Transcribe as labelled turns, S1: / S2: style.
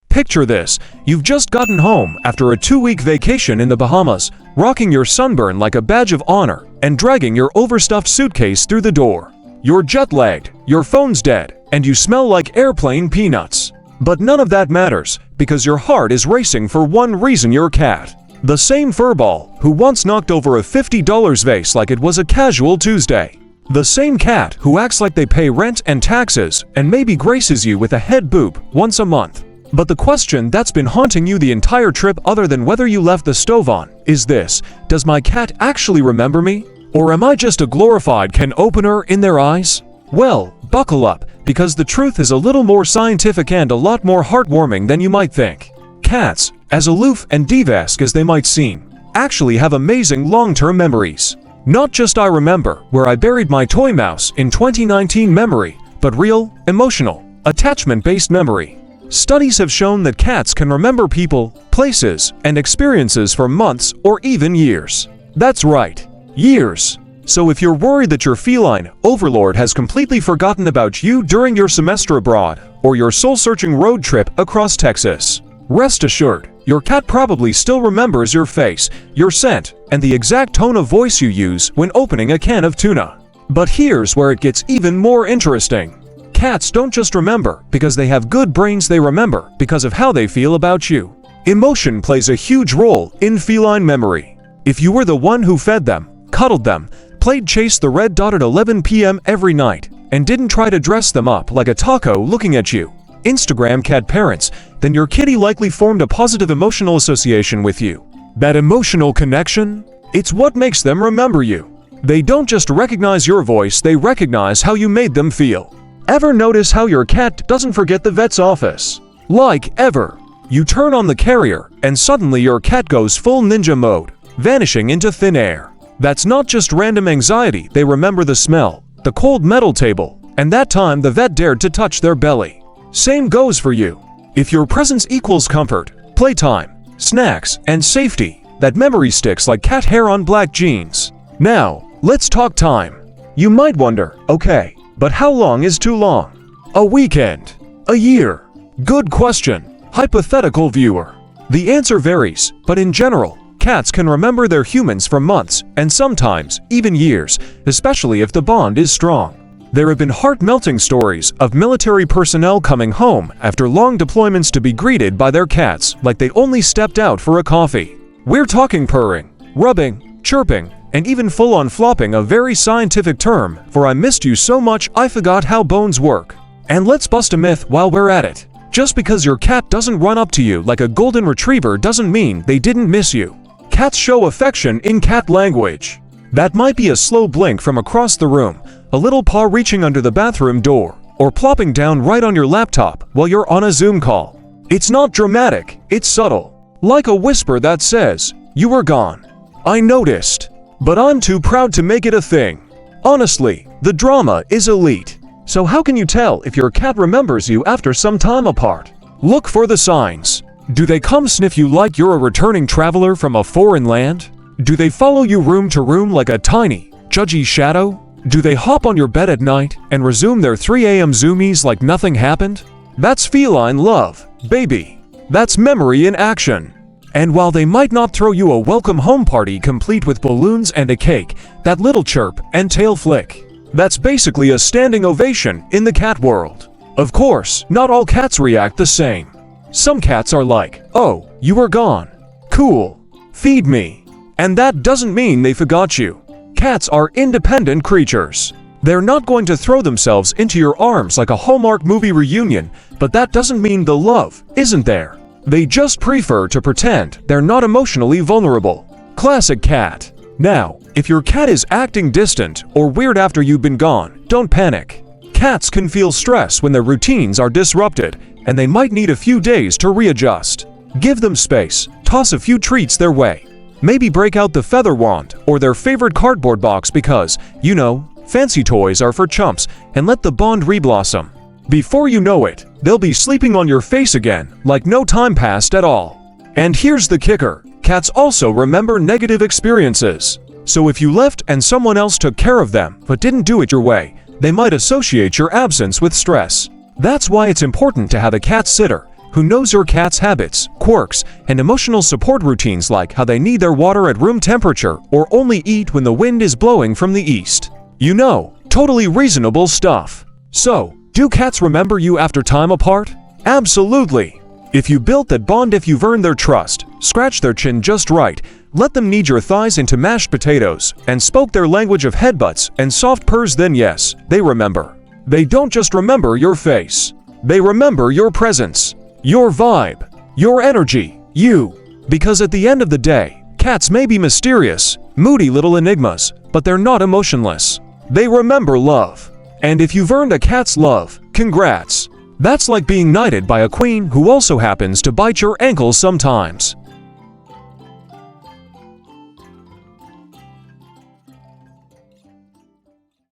S1: Picture this, you've just gotten home after a 2-week vacation in the Bahamas, rocking your sunburn like a badge of honor and dragging your overstuffed suitcase through the door. You're jet-lagged, your phone's dead, and you smell like airplane peanuts. But none of that matters, because your heart is racing for one reason: your cat. The same furball who once knocked over a $50 vase like it was a casual Tuesday. The same cat who acts like they pay rent and taxes and maybe graces you with a head boop once a month. But the question that's been haunting you the entire trip, other than whether you left the stove on, is this: does my cat actually remember me? Or am I just a glorified can opener in their eyes? Well, buckle up, because the truth is a little more scientific and a lot more heartwarming than you might think. Cats, as aloof and diva-esque as they might seem, actually have amazing long-term memories. Not just "I remember where I buried my toy mouse in 2019" memory, but real, emotional, attachment-based memory. Studies have shown that cats can remember people, places, and experiences for months or even years. That's right, years. So if you're worried that your feline overlord has completely forgotten about you during your semester abroad or your soul-searching road trip across Texas, rest assured, your cat probably still remembers your face, your scent, and the exact tone of voice you use when opening a can of tuna. But here's where it gets even more interesting. Cats don't just remember because they have good brains, they remember because of how they feel about you. Emotion plays a huge role in feline memory. If you were the one who fed them, cuddled them, played chase the red dot at 11 p.m. every night, and didn't try to dress them up like a taco looking at you, Instagram cat parents, then your kitty likely formed a positive emotional association with you. That emotional connection? It's what makes them remember you. They don't just recognize your voice, they recognize how you made them feel. Ever notice how your cat doesn't forget the vet's office? Like, ever. You turn on the carrier, and suddenly your cat goes full ninja mode, vanishing into thin air. That's not just random anxiety, they remember the smell, the cold metal table, and that time the vet dared to touch their belly. Same goes for you. If your presence equals comfort, playtime, snacks, and safety, that memory sticks like cat hair on black jeans. Now, let's talk time. You might wonder, okay, but how long is too long? A weekend? A year? Good question, hypothetical viewer. The answer varies, but in general, cats can remember their humans for months and sometimes even years, especially if the bond is strong. There have been heart-melting stories of military personnel coming home after long deployments to be greeted by their cats like they only stepped out for a coffee. We're talking purring, rubbing, chirping, and even full-on flopping, a very scientific term for "I missed you so much I forgot how bones work." And let's bust a myth while we're at it. Just because your cat doesn't run up to you like a golden retriever doesn't mean they didn't miss you. Cats show affection in cat language. That might be a slow blink from across the room, a little paw reaching under the bathroom door, or plopping down right on your laptop while you're on a Zoom call. It's not dramatic, it's subtle. Like a whisper that says, "You were gone. I noticed. But I'm too proud to make it a thing." Honestly, the drama is elite. So how can you tell if your cat remembers you after some time apart? Look for the signs. Do they come sniff you like you're a returning traveler from a foreign land? Do they follow you room to room like a tiny, judgy shadow? Do they hop on your bed at night and resume their 3 a.m. zoomies like nothing happened? That's feline love, baby. That's memory in action. And while they might not throw you a welcome home party complete with balloons and a cake, that little chirp and tail flick, that's basically a standing ovation in the cat world. Of course, not all cats react the same. Some cats are like, "Oh, you were gone. Cool. Feed me." And that doesn't mean they forgot you. Cats are independent creatures. They're not going to throw themselves into your arms like a Hallmark movie reunion, but that doesn't mean the love isn't there. They just prefer to pretend they're not emotionally vulnerable. Classic cat. Now, if your cat is acting distant or weird after you've been gone, don't panic. Cats can feel stress when their routines are disrupted, and they might need a few days to readjust. Give them space, toss a few treats their way. Maybe break out the feather wand or their favorite cardboard box because, you know, fancy toys are for chumps, and let the bond reblossom. Before you know it, they'll be sleeping on your face again, like no time passed at all. And here's the kicker, cats also remember negative experiences. So if you left and someone else took care of them but didn't do it your way, they might associate your absence with stress. That's why it's important to have a cat sitter, who knows your cat's habits, quirks, and emotional support routines, like how they need their water at room temperature or only eat when the wind is blowing from the east. You know, totally reasonable stuff. So, do cats remember you after time apart? Absolutely! If you built that bond, if you've earned their trust, scratched their chin just right, let them knead your thighs into mashed potatoes, and spoke their language of headbutts and soft purrs, then yes, they remember. They don't just remember your face. They remember your presence, your vibe, your energy, you. Because at the end of the day, cats may be mysterious, moody little enigmas, but they're not emotionless. They remember love. And if you've earned a cat's love, congrats. That's like being knighted by a queen who also happens to bite your ankles sometimes.